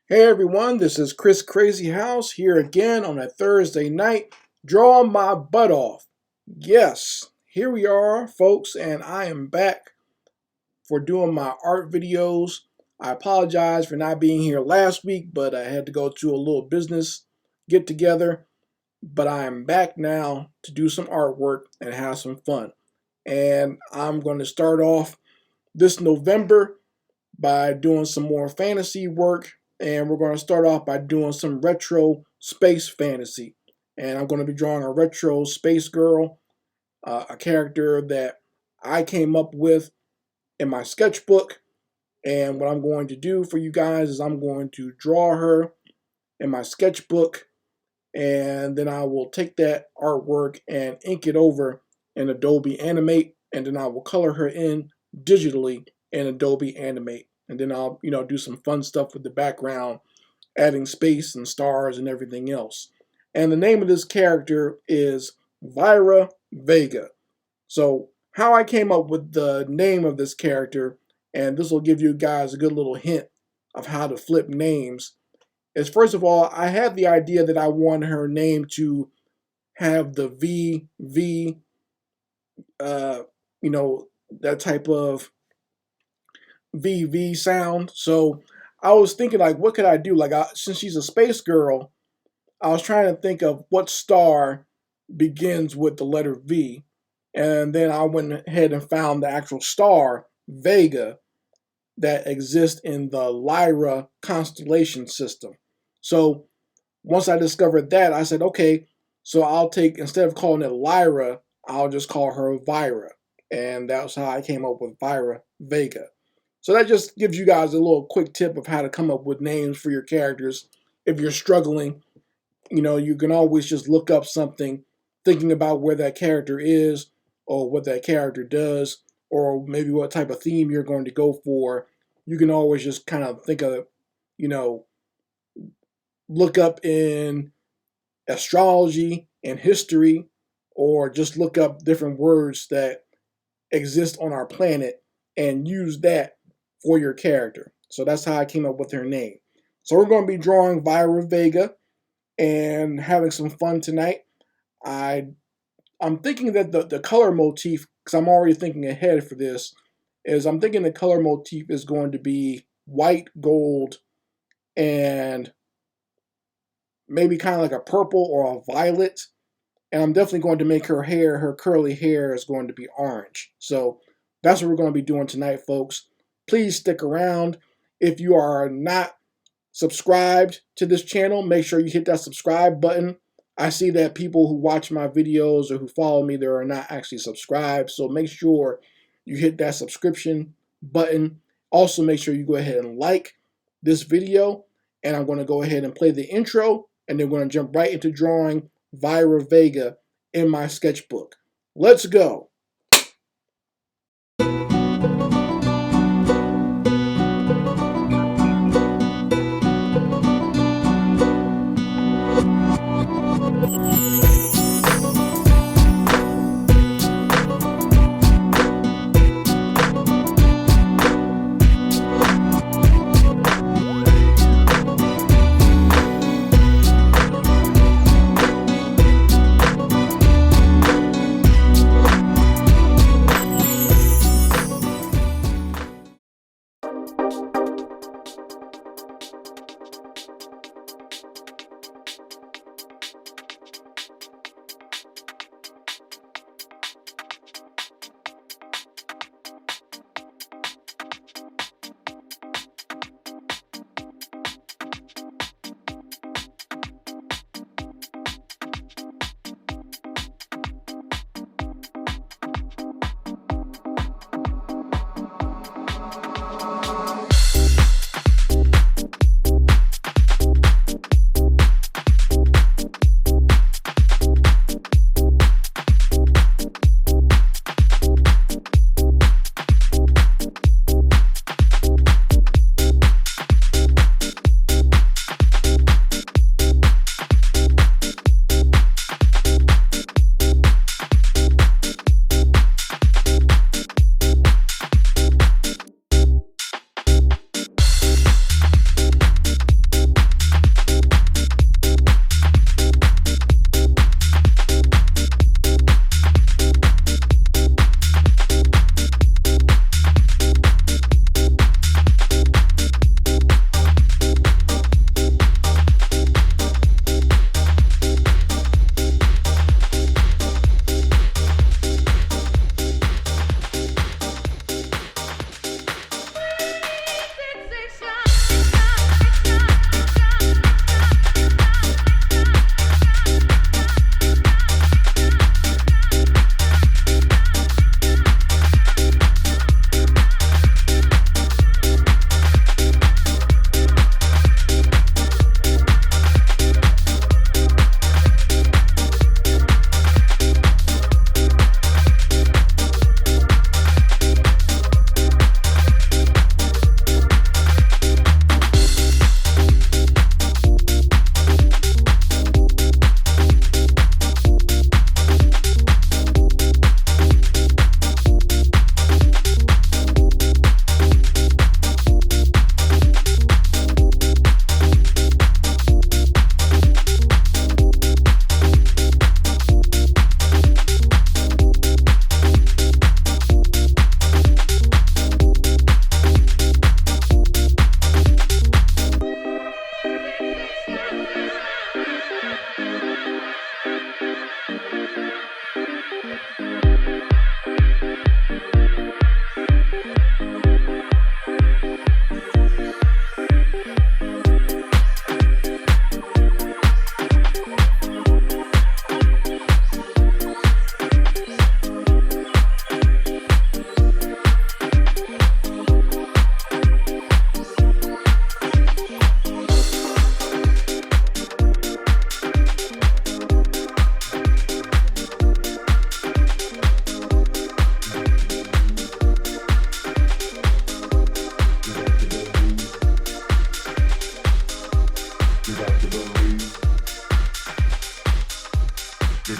Hey everyone, this is Crazyhouse here again on a Thursday night, drawing my butt off. Yes, here we are, folks, and I am back for doing my art videos. I apologize for not being here last week, but I had to go to a little business get together. But I am back now to do some artwork and have some fun. And I'm going to start off this November by doing some more fantasy work, and we're going to start off by doing some retro space fantasy. And I'm going to be drawing a retro space girl, a character that I came up with in my sketchbook. And what I'm going to do for you guys is I'm going to draw her in my sketchbook, and then I will take that artwork and ink it over in Adobe Animate, and then I will color her in digitally in Adobe Animate. And then I'll, do some fun stuff with the background, adding space and stars and everything else. And the name of this character is Vyra Vega. So how I came up with the name of this character, and this will give you guys a good little hint of how to flip names, is first of all, I had the idea that I wanted her name to have the V, that type of VV sound. So I was thinking, like, what could I do? Like, since she's a space girl, I was trying to think of what star begins with the letter V. And then I went ahead and found the actual star, Vega, that exists in the Lyra constellation system. So once I discovered that, I said, okay, so I'll take, instead of calling it Lyra, I'll just call her Vyra. And that's how I came up with Vyra Vega. So that just gives you guys a little quick tip of how to come up with names for your characters. If you're struggling, you can always just look up something, thinking about where that character is, or what that character does, or maybe what type of theme you're going to go for. You can always just kind of think of, look up in astrology and history, or just look up different words that exist on our planet and use that for your character. So that's how I came up with her name. So we're going to be drawing Vyra Vega and having some fun tonight. I'm thinking that the color motif, because I'm already thinking ahead for this, is I'm thinking the color motif is going to be white, gold, and maybe kind of like a purple or a violet. And I'm definitely going to make her hair, her curly hair is going to be orange. So that's what we're going to be doing tonight, folks. Please stick around. If you are not subscribed to this channel, make sure you hit that subscribe button. I see that people who watch my videos or who follow me, they are not actually subscribed. So make sure you hit that subscription button. Also, make sure you go ahead and like this video. And I'm going to go ahead and play the intro, and then we're going to jump right into drawing Vyra Vega in my sketchbook. Let's go.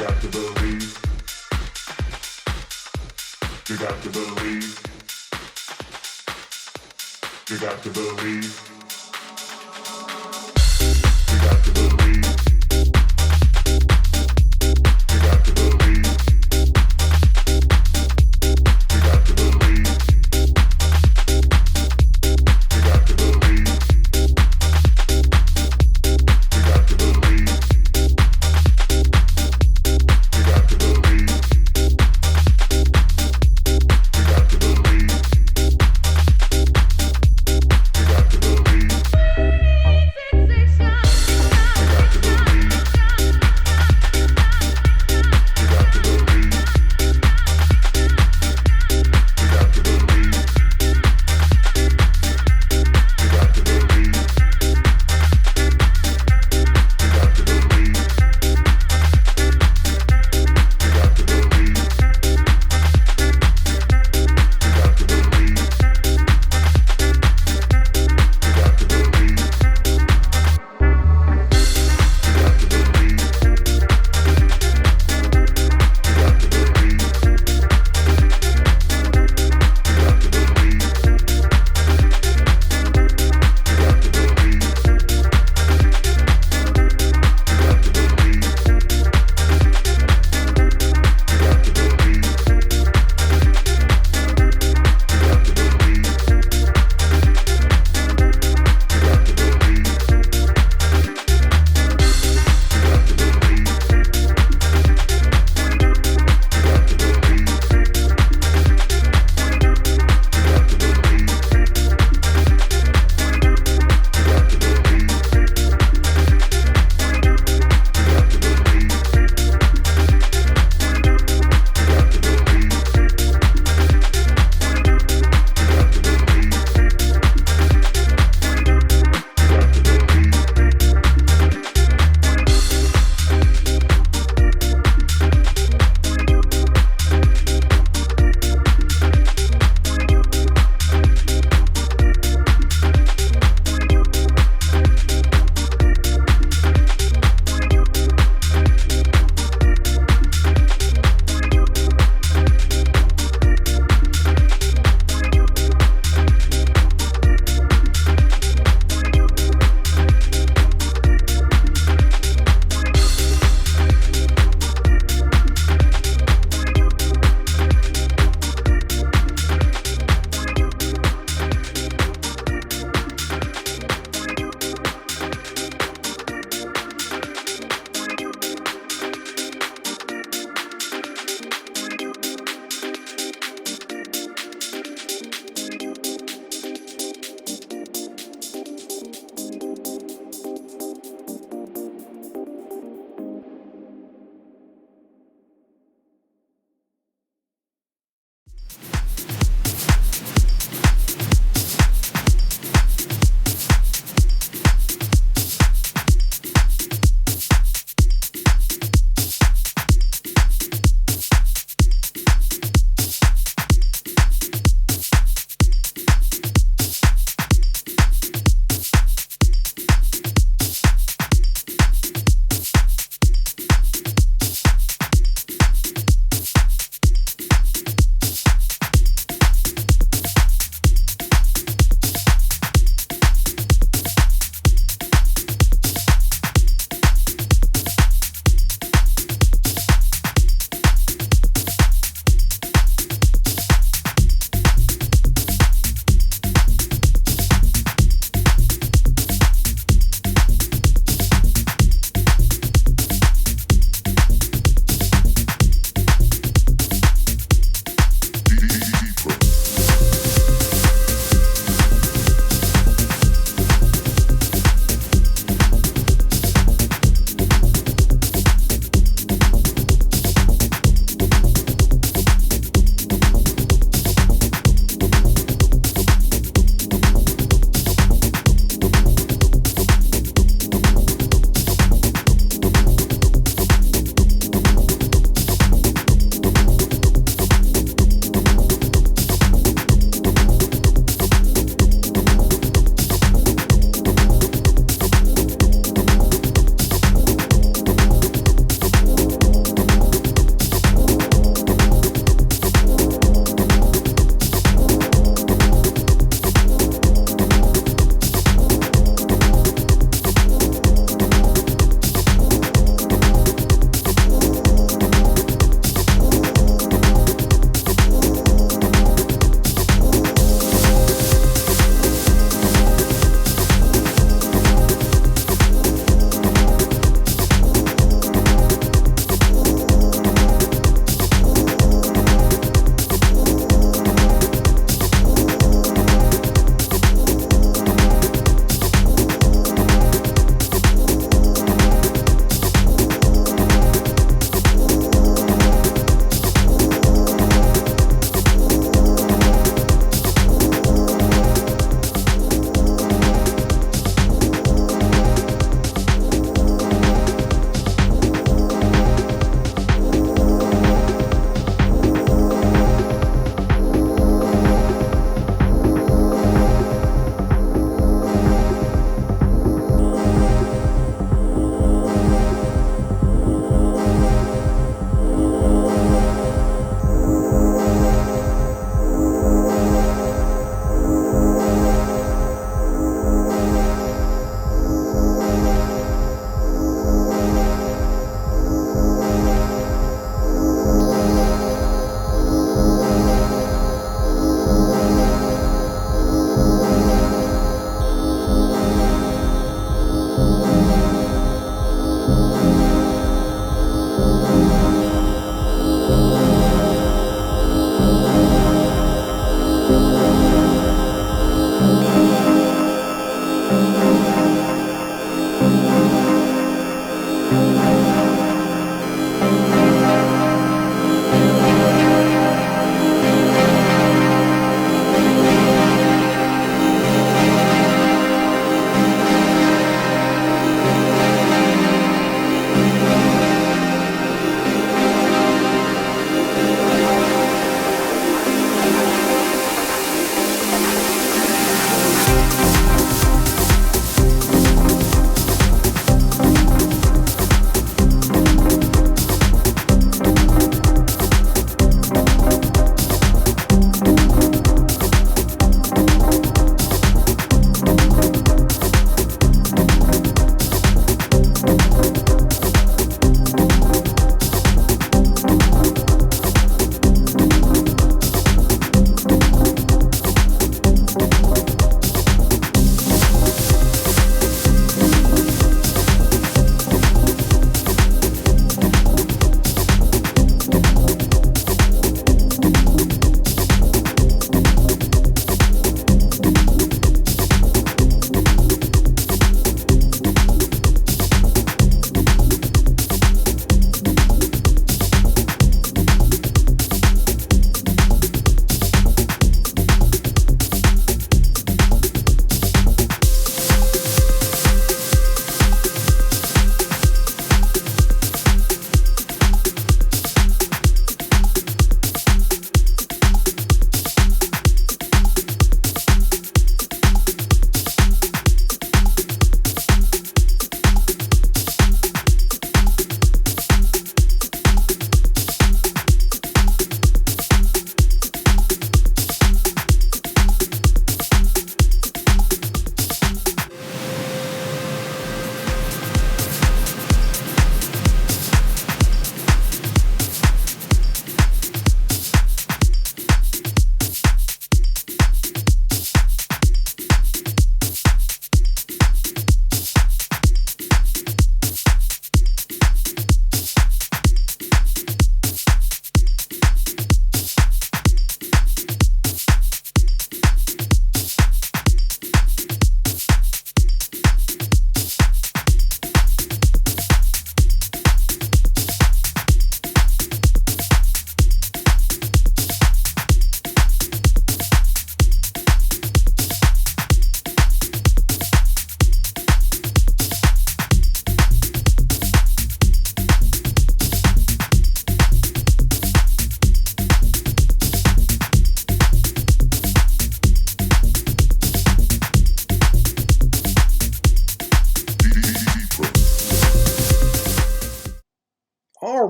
got to believe. You got to believe. You got to believe. You got to believe. You got to believe. You got to believe. You got to believe. You got to believe. You got to believe. You got to believe. You got to believe.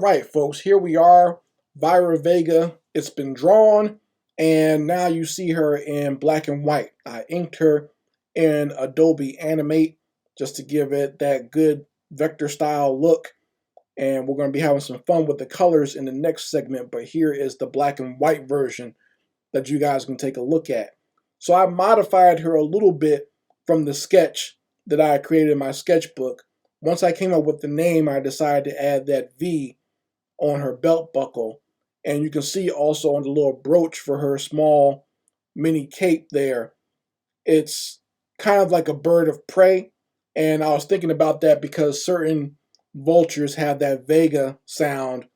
right, folks, here we are. Vyra Vega, it's been drawn, and now you see her in black and white. I inked her in Adobe Animate just to give it that good vector style look. And we're going to be having some fun with the colors in the next segment, but here is the black and white version that you guys can take a look at. So I modified her a little bit from the sketch that I created in my sketchbook. Once I came up with the name, I decided to add that V on her belt buckle. And you can see also on the little brooch for her small mini cape there, it's kind of like a bird of prey. And I was thinking about that because certain vultures have that Vega sound,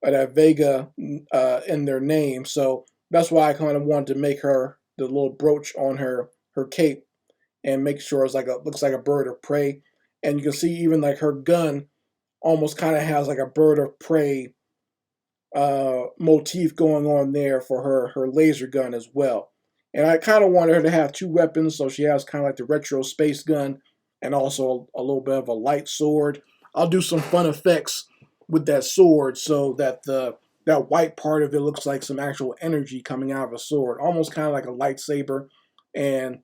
or that Vega in their name. So that's why I kind of wanted to make her the little brooch on her cape and make sure it's like looks like a bird of prey. And you can see even like her gun almost kind of has like a bird of prey motif going on there for her laser gun as well. And I kind of wanted her to have two weapons, so she has kind of like the retro space gun and also a little bit of a light sword. I'll do some fun effects with that sword so that that white part of it looks like some actual energy coming out of a sword, almost kind of like a lightsaber, and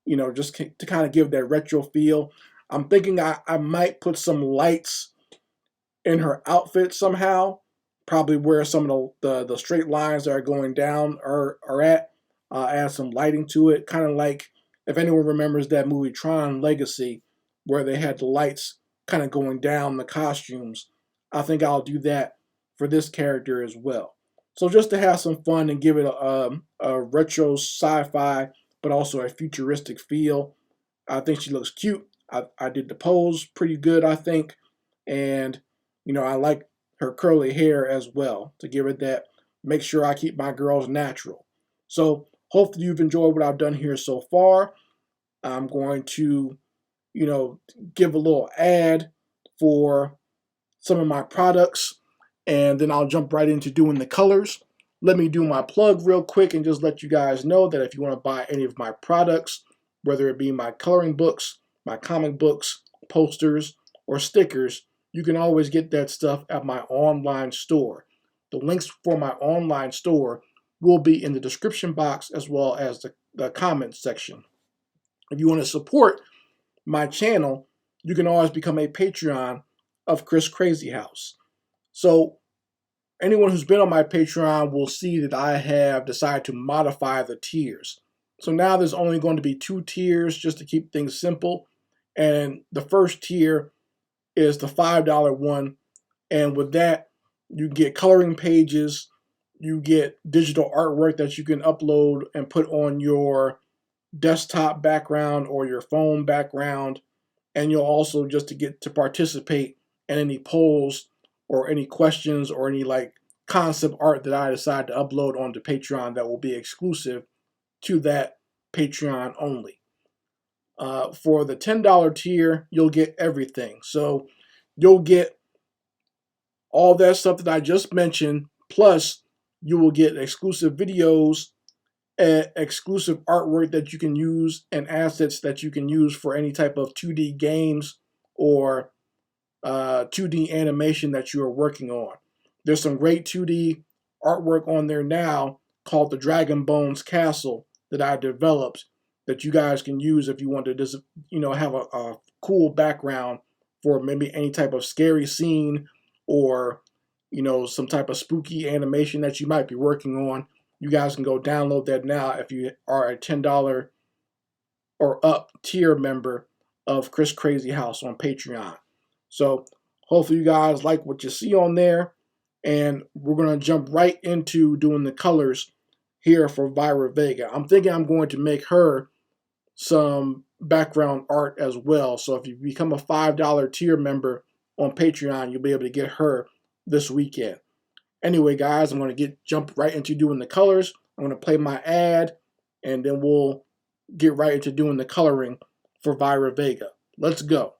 you know, just to kind of give that retro feel. I'm thinking I might put some lights in her outfit somehow, probably where some of the straight lines that are going down are at. Add some lighting to it, kind of like if anyone remembers that movie Tron Legacy, where they had the lights kind of going down the costumes. I think I'll do that for this character as well. So just to have some fun and give it a retro sci-fi, but also a futuristic feel. I think she looks cute. I did the pose pretty good, I think. And, you know, I like her curly hair as well to give it that, make sure I keep my girls natural. So hopefully you've enjoyed what I've done here so far. I'm going to, you know, give a little ad for some of my products, and then I'll jump right into doing the colors. Let me do my plug real quick and just let you guys know that if you want to buy any of my products, whether it be my coloring books, my comic books, posters, or stickers, you can always get that stuff at my online store. The links for my online store will be in the description box as well as the comments section. If you want to support my channel, you can always become a Patreon of Chris Crazyhouse. So anyone who's been on my Patreon will see that I have decided to modify the tiers. So now there's only going to be 2 tiers just to keep things simple. And the first tier is the $5 one. And with that, you get coloring pages, you get digital artwork that you can upload and put on your desktop background or your phone background. And you'll also just to get to participate in any polls or any questions or any like concept art that I decide to upload onto Patreon that will be exclusive to that Patreon only. For the $10 tier, you'll get everything. So you'll get all that stuff that I just mentioned, plus you will get exclusive videos, exclusive artwork that you can use, and assets that you can use for any type of 2D games or 2D animation that you are working on. There's some great 2D artwork on there now called the Dragon Bones Castle that I developed that you guys can use if you want to just, you know, have a cool background for maybe any type of scary scene or, you know, some type of spooky animation that you might be working on. You guys can go download that now if you are a $10 or up tier member of Chris Crazyhouse on Patreon. So hopefully you guys like what you see on there, and we're going to jump right into doing the colors here for Vyra Vega. I'm thinking I'm going to make her some background art as well. So if you become a $5 tier member on Patreon, you'll be able to get her this weekend. Anyway, guys, I'm going to jump right into doing the colors. I'm going to play my ad, and then we'll get right into doing the coloring for Vyra Vega. Let's go.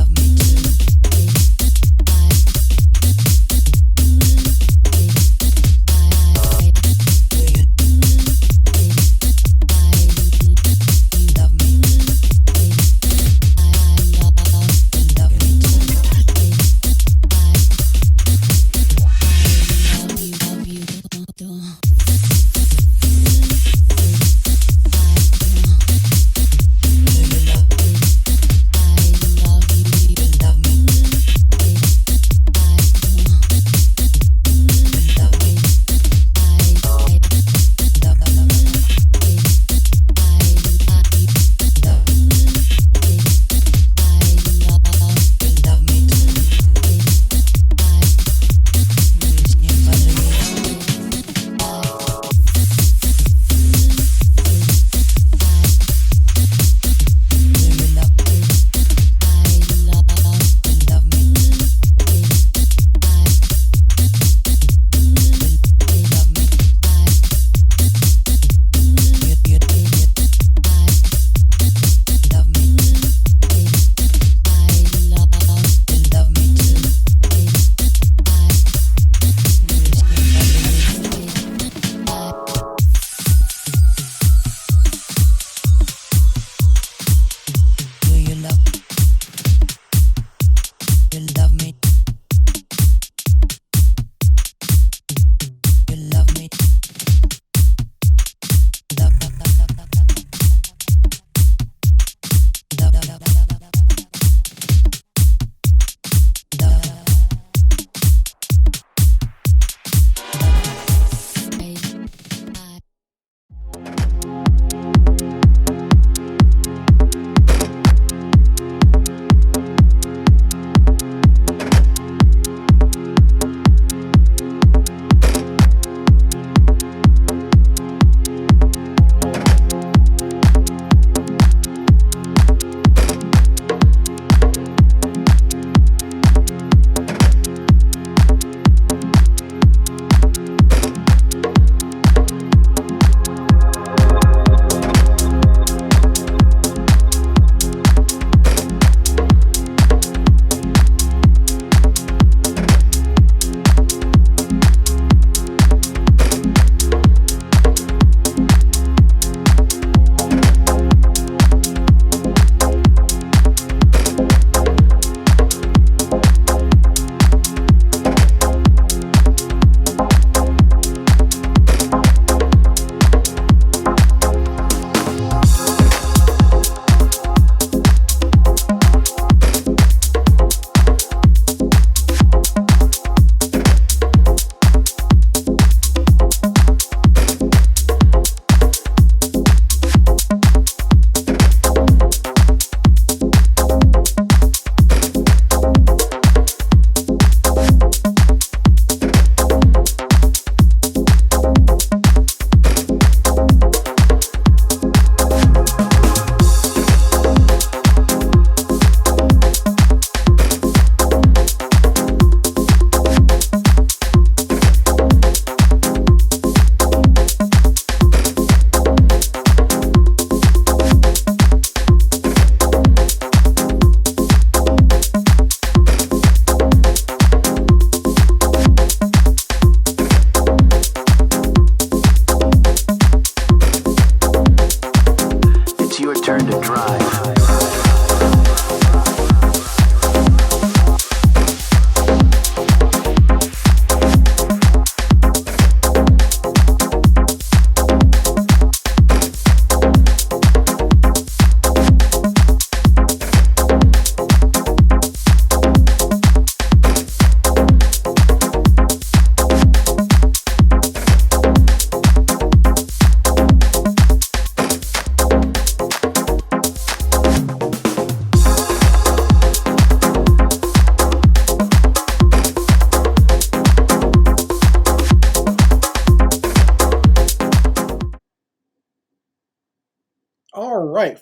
Love me too.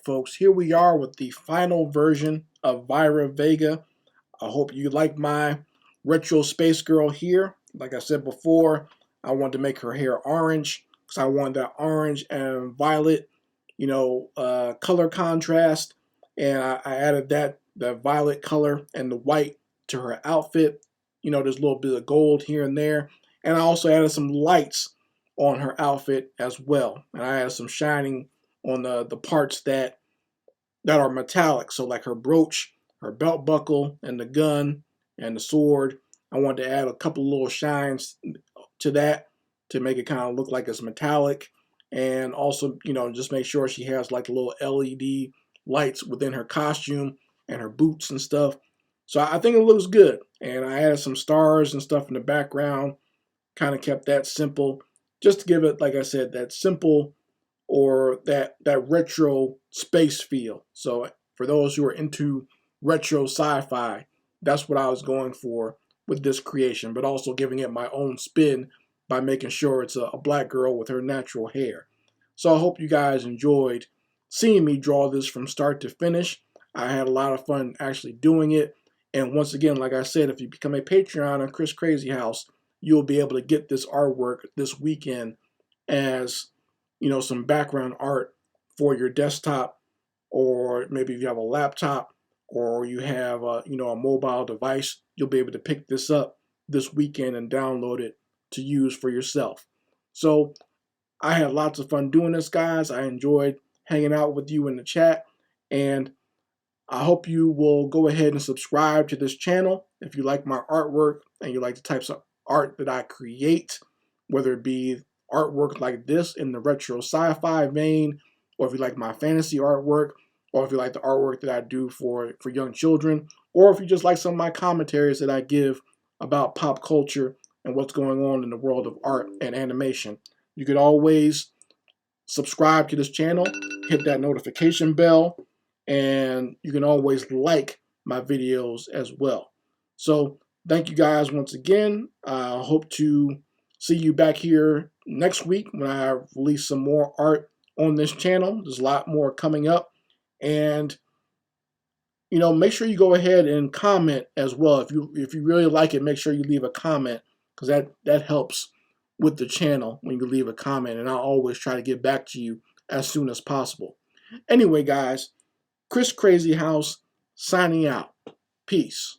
folks, here we are with the final version of Vyra Vega. I hope you like my retro space girl here. Like I said before, I wanted to make her hair orange because I wanted that orange and violet, color contrast. And I added the violet color and the white to her outfit. There's a little bit of gold here and there. And I also added some lights on her outfit as well. And I added some shining on the parts that are metallic. So like her brooch, her belt buckle, and the gun and the sword. I wanted to add a couple of little shines to that to make it kind of look like it's metallic. And also, just make sure she has like little LED lights within her costume and her boots and stuff. So I think it looks good. And I added some stars and stuff in the background. Kind of kept that simple. Just to give it, like I said, that simple or that retro space feel. So for those who are into retro sci-fi, that's what I was going for with this creation, but also giving it my own spin by making sure it's a black girl with her natural hair. So I hope you guys enjoyed seeing me draw this from start to finish. I had a lot of fun actually doing it. And once again, like I said, if you become a Patreon on Chris Crazyhouse, you'll be able to get this artwork this weekend as, some background art for your desktop, or maybe if you have a laptop or you have a mobile device, you'll be able to pick this up this weekend and download it to use for yourself. So I had lots of fun doing this, guys. I enjoyed hanging out with you in the chat, and I hope you will go ahead and subscribe to this channel if you like my artwork and you like the types of art that I create, whether it be artwork like this in the retro sci-fi vein, or if you like my fantasy artwork, or if you like the artwork that I do for young children, or if you just like some of my commentaries that I give about pop culture and what's going on in the world of art and animation. You could always subscribe to this channel, hit that notification bell, and you can always like my videos as well. So thank you guys once again. I hope to see you back here next week when I release some more art on this channel. There's a lot more coming up. And make sure you go ahead and comment as well. If you really like it, make sure you leave a comment, because that helps with the channel when you leave a comment, and I'll always try to get back to you as soon as possible. Anyway, guys, Chris Crazyhouse signing out. Peace.